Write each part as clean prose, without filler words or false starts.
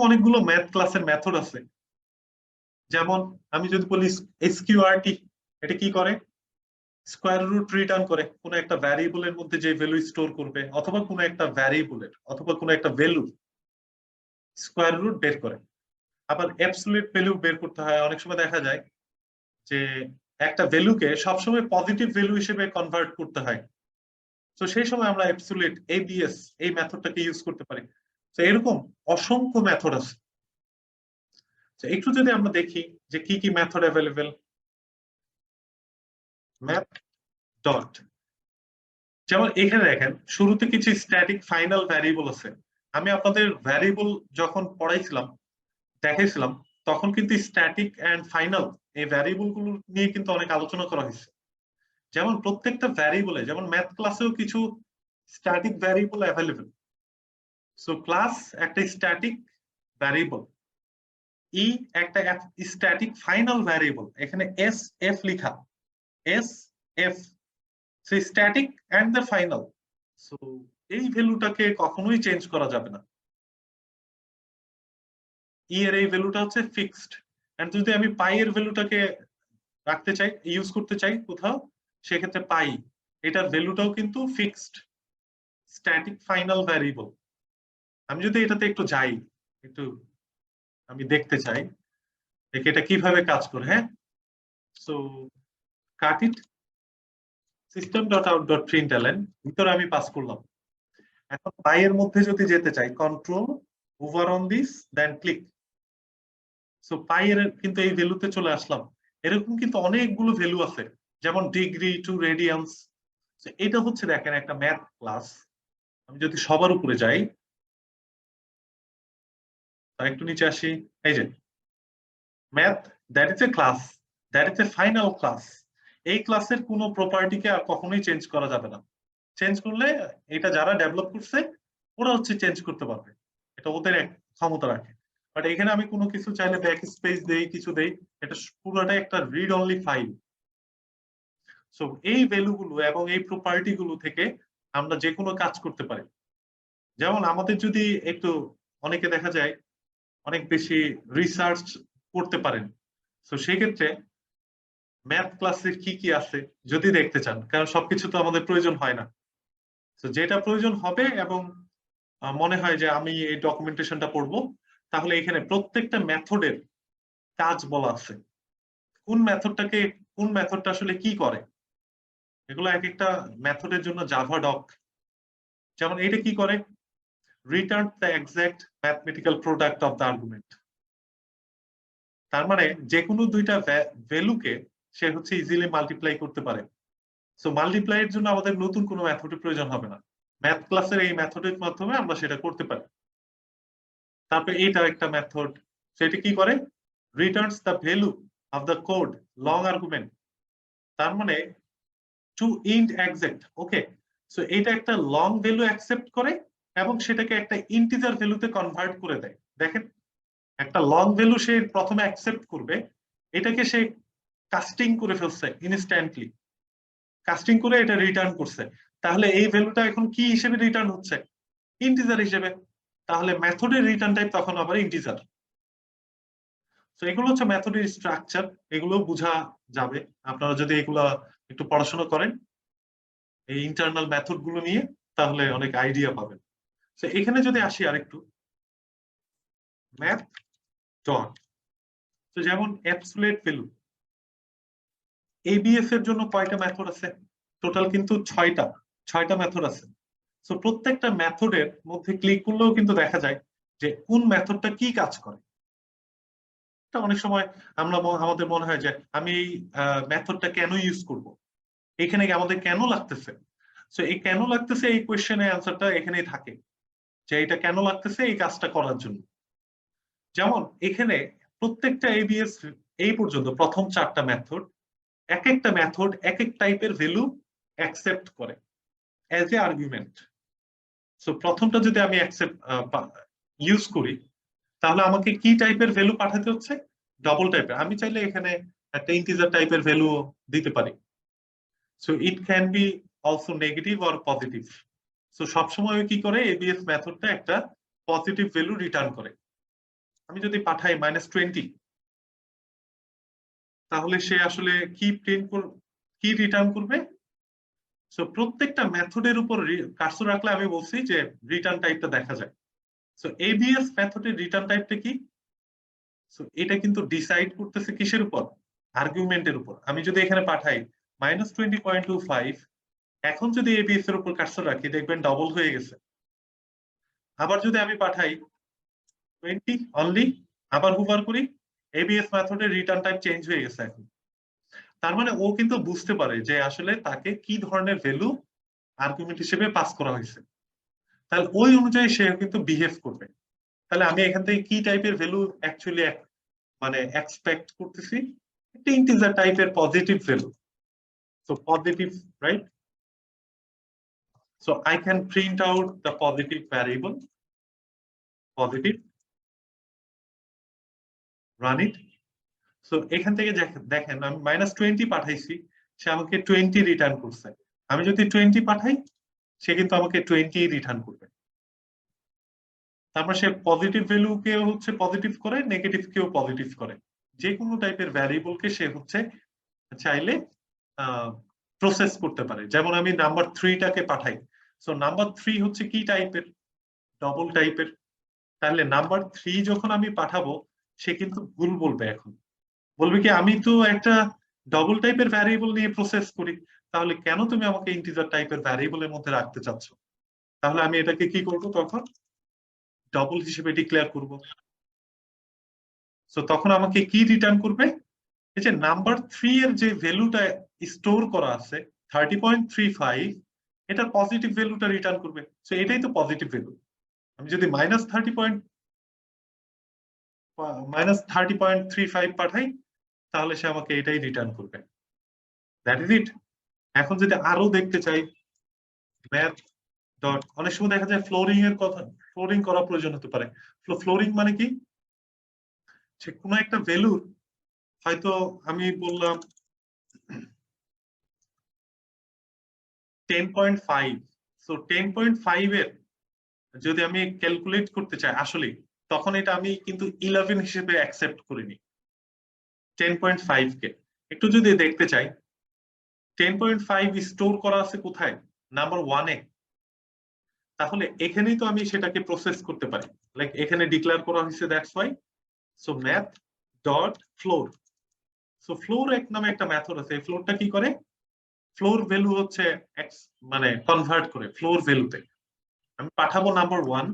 অনেকগুলো ম্যাথ ক্লাসের মেথড আছে, যেমন আমি যদি বলি এসকিউআরটি, এটা কি করে? স্কোয়ার রুট রিটার্ন করে কোনো একটা ভ্যারিয়েবলের মধ্যে যে ভ্যালু স্টোর করবে, অথবা কোনো একটা ভ্যারিয়েবলের অথবা কোনো একটা ভ্যালু স্কোয়ার রুট বের করে। আবার অ্যাবসলিউট ভ্যালু বের করতে হয়। অনেক সময় দেখা যায় যে একটা ভ্যালুকে সবসময় পজিটিভ ভ্যালু হিসেবে কনভার্ট করতে হয়, তো সেই সময় আমরা অ্যাবসলিউট এবিএস এই মেথডটাকে ইউজ করতে পারি। তো এরকম অসংখ্য মেথড আছে। তো একটু যদি আমরা দেখি যে কি কি মেথড অ্যাভেলেবেল। ম্যাথ ডট, যেমন এখানে দেখেন শুরুতে কিছু স্ট্যাটিক ফাইনাল ভ্যারিয়েবল আছে। আমি আপনাদের ভ্যারিয়েবল যখন পড়াইছিলাম, দেখাইছিলাম, তখন কিন্তু স্ট্যাটিক এন্ড ফাইনাল এই ভ্যারিয়েবল গুলো নিয়ে কিন্তু অনেক আলোচনা করা হয়েছে। যেমন প্রত্যেকটা ভ্যারিয়েবলে, যেমন ম্যাথ ক্লাসেও কিছু static variable available. So class একটা স্ট্যাটিক ভ্যারিয়েবল, ই একটা স্ট্যাটিক ফাইনাল ভ্যারিয়েবল, এখানে এস এফ লিখা, S F, so static and the final. So এই ভ্যালুটাকে কখনোই চেঞ্জ করা যাবে না। ই এর এই ভ্যালুটা হচ্ছে ফিক্সড। এন্ড যদি আমি পাই এর ভ্যালুটাকে রাখতে চাই, ইউজ করতে চাই কোথাও, সেক্ষেত্রে পাই এটার ভ্যালুটাও কিন্তু ফিক্সড, স্ট্যাটিক ফাইনাল ভ্যারিয়েবল। আমি যদি এটাতে একটু যাই, একটু আমি দেখতে চাই দেখি এটা কিভাবে কাজ করে। হ্যাঁ, সো কাট ইট, system.out.println, ভিতরে আমি পাস করলাম। এখন পাই এর মধ্যে যদি যেতে চাই, control over on this then click. So পাই এর কিন্তু এই ভ্যালুতে চলে আসলাম। এরকম কিন্তু অনেকগুলো ভ্যালু আছে, যেমন ডিগ্রি টু রেডিয়ান্স। এটা হচ্ছে দেখেন একটা ম্যাথ ক্লাস। আমি যদি সবার উপরে যাই, তার একটু নিচে আসি, এই যে math, that is a class, that is a final class. এই ক্লাসের কোনো প্রপার্টিকে আর কখনোই চেঞ্জ করা যাবে না। চেঞ্জ করলে এটা যারা ডেভেলপ করছে ওরা হচ্ছে চেঞ্জ করতে পারবে, এটা ওদের এক ক্ষমতা রাখে। বাট এখানে আমি কোনো কিছু চাইলে ব্যাক স্পেস দেই, কিছু দেই, এটা পুরোটাই একটা রিড অনলি ফাইল। সো এই ভ্যালুগুলো এবং এই প্রপার্টি গুলো থেকে আমরা যে কোনো কাজ করতে পারি। যেমন আমাদের যদি একটু, অনেকে দেখা যায় অনেক বেশি রিসার্চ করতে পারেন, তো সেক্ষেত্রে ম্যাথ ক্লাসের কি কি আছে যদি দেখতে চান, কারণ সবকিছু তো আমাদের প্রয়োজন হয় না। তো যেটা প্রয়োজন হবে এবং মনে হয় যে আমি এই ডকুমেন্টেশনটা পড়বো, তাহলে এখানে প্রত্যেকটা মেথডের কাজ বলা আছে, কোন মেথডটাকে, কোন মেথডটা আসলে কি করে। এগুলো এক একটা মেথডের জন্য জাভা ডক। যেমন এটা কি করে, return the exact mathematical product of the argument. তার মানে যে কোনো দুইটা ভ্যালুকে সে হচ্ছে ইজিলি মাল্টিপ্লাই করতে পারে। সো মাল্টিপ্লাই এর জন্য আমাদের নতুন কোনো মেথডের প্রয়োজন হবে না, ম্যাথ ক্লাসের এই মেথডের মাধ্যমে আমরা সেটা করতে পারি। তারপরে এইটা একটা মেথড, সেটা কি করে, Returns the value of the code long argument. তার মানে টু ইন্ট এক্সাক্ট, ওকে। সো এটা একটা লং ভ্যালু অ্যাকসেপ্ট করে এবং সেটাকে একটা ইন্টিজার ভ্যালুতে কনভার্ট করে দেয়। দেখেন, একটা লং ভ্যালু সে প্রথমে অ্যাকসেপ্ট করবে, এটাকে সে কাস্টিং করে ফেলছে ইনস্ট্যান্টলি, কাস্টিং করে এটা রিটার্ন করছে। তাহলে এই ভ্যালুটা এখন কি হিসেবে রিটার্ন হচ্ছে, ইন্টিজার হিসেবে। তাহলে মেথডের রিটার্ন টাইপ তখন আবার ইন্টিজার। তো এগুলো হচ্ছে মেথডের স্ট্রাকচার, এগুলো বোঝা যাবে আপনারা যদি এগুলা একটু পড়াশোনা করেন এই ইন্টারনাল মেথড গুলো নিয়ে, তাহলে অনেক আইডিয়া পাবেন। তো এখানে যদি আসি আরেকটু, ম্যাথ ডট, তো যেমন অ্যাবসলিউট ভ্যালু, এবিএস এর জন্য কয়টা মেথড আছে, টোটাল কিন্তু ছয়টা মেথড আছে। সো প্রত্যেকটা মেথডের মধ্যে ক্লিক করলেও কিন্তু দেখা যায় যে কোন মেথডটা কি কাজ করে। অনেক সময় আমরা আমাদের মনে হয় যে আমি এই মেথডটা কেন ইউজ করব, এখানে আমাদের কেন লাগতেছে। সো এই কেন লাগতেছে এই কোয়েশ্চেনের অ্যান্সারটা এখানেই থাকে, যে এটা কেন লাগতেছে এই কাজটা করার জন্য। যেমন এখানে প্রত্যেকটা এবিএস এই পর্যন্ত প্রথম 4টা মেথড, এক একটা মেথড এক এক টাইপের ভ্যালু অ্যাকসেপ্ট করে অ্যাজ এ আর্গুমেন্ট। সো প্রথমটা যদি আমি ইউজ করি, তাহলে আমাকে কি টাইপের ভ্যালু পাঠাতে হচ্ছে, ডবল টাইপের। আমি চাইলে এখানে একটা ইন্টিজার টাইপের ভ্যালু দিতে পারি। So it can be also negative or positive. So সবসময় কি করে, এবিএস মেথডটা একটা পজিটিভ ভ্যালু রিটার্ন করে। আমি যদি পাঠাই -20, তাহলে সে আসলে কি কি রিটার্ন করবে? সো প্রত্যেকটা মেথডের উপর কার্সর রাখলে আমি বলছি যে রিটার্ন টাইপটা দেখা যায়। সো এবিএস মেথডের রিটার্ন টাইপটা কি? সো এটা কিন্তু ডিসাইড করতেছে কিসের উপর? আর্গুমেন্টের উপর। আমি যদি এখানে পাঠাই -20.25, এখন যদি এবিএস এর উপর কার্সর রাখি দেখবেন ডবল হয়ে গেছে। আবার যদি আমি পাঠাই 20 অনলি, আবার হুভার করি, এবিএস মেথডের রিটার্ন টাইপ চেঞ্জ হয়ে গেছে এখন। তার মানে ও কিন্তু বুঝতে পারে যে আসলে তাকে কি ধরনের ভ্যালু আর্গুমেন্ট হিসেবে পাস করা হয়েছে, তাহলে ওই অনুযায়ী সে কিন্তু বিহেভ করবে। তাহলে আমি এখান থেকে কি টাইপের ভ্যালু অ্যাকচুয়ালি মানে এক্সপেক্ট করতেছি? একটা ইন্টিজার টাইপের positive value. So positive, right? So I can print out the positive variable, positive, run it. So এখান থেকে দেখেন আমি -20 পাঠাইছি, সে আমাকে 20 রিটার্ন করছে। আমি যদি 20 পাঠাই, সে কিন্তু আমাকে 20 রিটার্ন করবে। তারপর সে পজিটিভ ভ্যালু কে হচ্ছে পজিটিভ করে, নেগেটিভ কেও পজিটিভ করে। যে কোনো টাইপের ভ্যারিয়েবল কে সে হচ্ছে চাইলে প্রসেস করতে পারে। যেমন আমি নাম্বার 3 টাকে পাঠাই, সো নাম্বার 3 হচ্ছে কি টাইপের? ডবল টাইপের। তাহলে নাম্বার 3 যখন আমি পাঠাবো, সে কিন্তু ভুল বলবে। এখন বলবে কি আমি তো একটা ডবল টাইপের ভ্যারিয়েবল নিয়ে প্রসেস করি, তাহলে কেন তুমি আমাকে ইন্টিজার টাইপের ভ্যারিয়েবলের মধ্যে রাখতে চাচ্ছ? তাহলে আমি এটাকে কি করব? তখন ডবল হিসেবে ডিক্লেয়ার করব। সো তখন আমাকে কি রিটার্ন করবে? এই যে নাম্বার 3 এর যে ভ্যালুটা স্টোর করা আছে 30.35, এটার পজিটিভ ভ্যালুটা রিটার্ন করবে। সো এটাই তো পজিটিভ ভ্যালু। আমি যদি -30.35 পাঠাই, তাহলে সে আমাকে এটাই রিটার্ন করবে। That is it. এখন যদি আরো দেখতে চাই, ম্যাথ ডট, অনেক সময় দেখা যায় ফ্লোরিং এর কথা, ফ্লোরিং করা প্রয়োজন হতে পারে। ফ্লোরিং মানে কি? সে কোনো একটা ভ্যালুর, হয়তো আমি বললাম 10.5, সো 10.5 এর যদি আমি ক্যালকুলেট করতে চাই আসলে, তখন এটা আমি কিন্তু 11 হিসেবে অ্যাকসেপ্ট করিনি, 10.5 কে। একটু যদি দেখতে চাই 10.5 স্টোর করা আছে কোথায়? নাম্বার 1 এ। তাহলে এখানেই তো আমি সেটাকে প্রসেস করতে পারি। লাইক এখানে ডিক্লেয়ার করা হয়েছে, that's why. So math dot floor. So floor এক নামে একটা মেথড আছে। এই ফ্লোরটা কি করে? ফ্লোর ভ্যালু হচ্ছে মানে কনভার্ট করে ফ্লোর ভ্যালুতে। আমি পাঠাবো নাম্বার 1,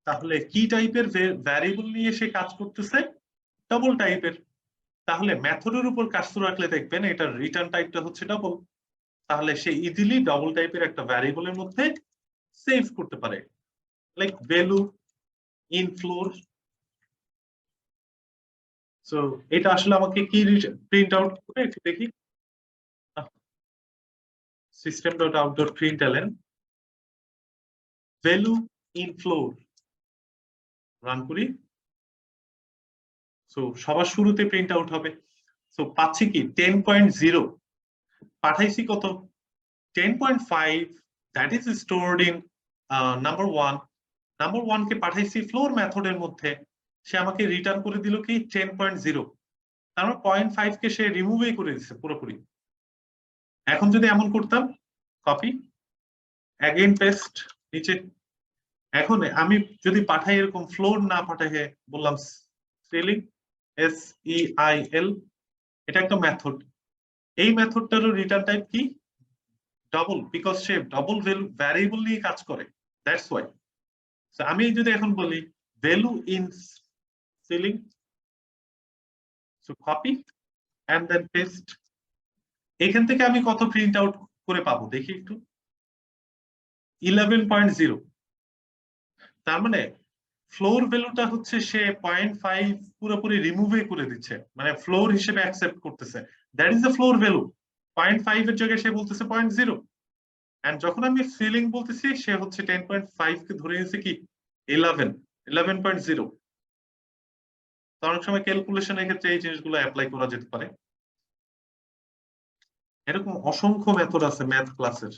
তাহলে কি টাইপের ভ্যারিয়েবল নিয়ে সে কাজ করতেছে? ডাবল টাইপের। তাহলে মেথডের উপর কার্সর রাখলে দেখবেন এটার রিটার্ন টাইপটা হচ্ছে ডাবল। তাহলে সে ইজিলি ডাবল টাইপের একটা ভ্যারিয়েবলের মধ্যে সেভ করতে পারে, like value in floor. So এটা আসলে আমাকে কি প্রিন্ট আউট করে একটু দেখি। System dot out dot প্রিন্টএলএন value in floor, run করি। সো সবার শুরুতে প্রিন্ট আউট হবে। সো পাচ্ছি কি 10.0, পাঠাইছি কত? 10.5, that is stored in number 1। Number 1 কে পাঠাইছি ফ্লোর মেথডের মধ্যে, সে আমাকে রিটার্ন করে দিল কি 10.0। তার মানে 0.5 কে সে রিমুভই করে দিচ্ছে পুরোপুরি। এখন যদি এমন করতাম, কপি, অ্যাগেইন পেস্ট নিচে। এখন আমি যদি পাঠাই এরকম ফ্লোর না পাঠাই, বললাম সিলিং, SEIL, এটা একটা মেথড। এই মেথডটারও রিটার্ন টাইপ কি? ডাবল, বিকজ সে ডাবল ভ্যারিয়েবল নিয়ে কাজ করে, দ্যাটস ওয়াই। আমি যদি এখন বলি value in ceiling, so copy and then paste. এখান থেকে আমি কত প্রিন্ট আউট করে পাবো দেখি একটু? 11.0। তার মানে ফ্লোর ভ্যালুটা হচ্ছে সে 0.5 পুরোপুরি রিমুভই করে দিচ্ছে, মানে ফ্লোর হিসেবে অ্যাকসেপ্ট করতেছে। That is the floor value. 0.5 এর জায়গায় সে বলতেছে 0.0। এন্ড যখন আমি সিলিং বলতেছি, সে হচ্ছে 10.5 কে ধরে নিয়েছে কি 11.0। তো অনেক সময় ক্যালকুলেশনের ক্ষেত্রে এই জিনিসগুলো অ্যাপ্লাই করা যেতে পারে। এরকম অসংখ্য মেথড আছে ম্যাথ ক্লাসের।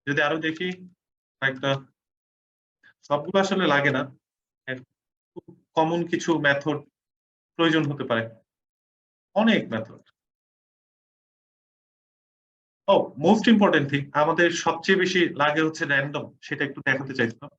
যদি আরো দেখি একটা, সবগুলো আসলে লাগে না। খুব কমন কিছু মেথড প্রয়োজন হতে পারে, অনেক মেথড। ও মোস্ট ইম্পর্টেন্ট থিং, আমাদের সবচেয়ে বেশি লাগে হচ্ছে র্যান্ডম, সেটা একটু দেখাতে চাইছিলাম।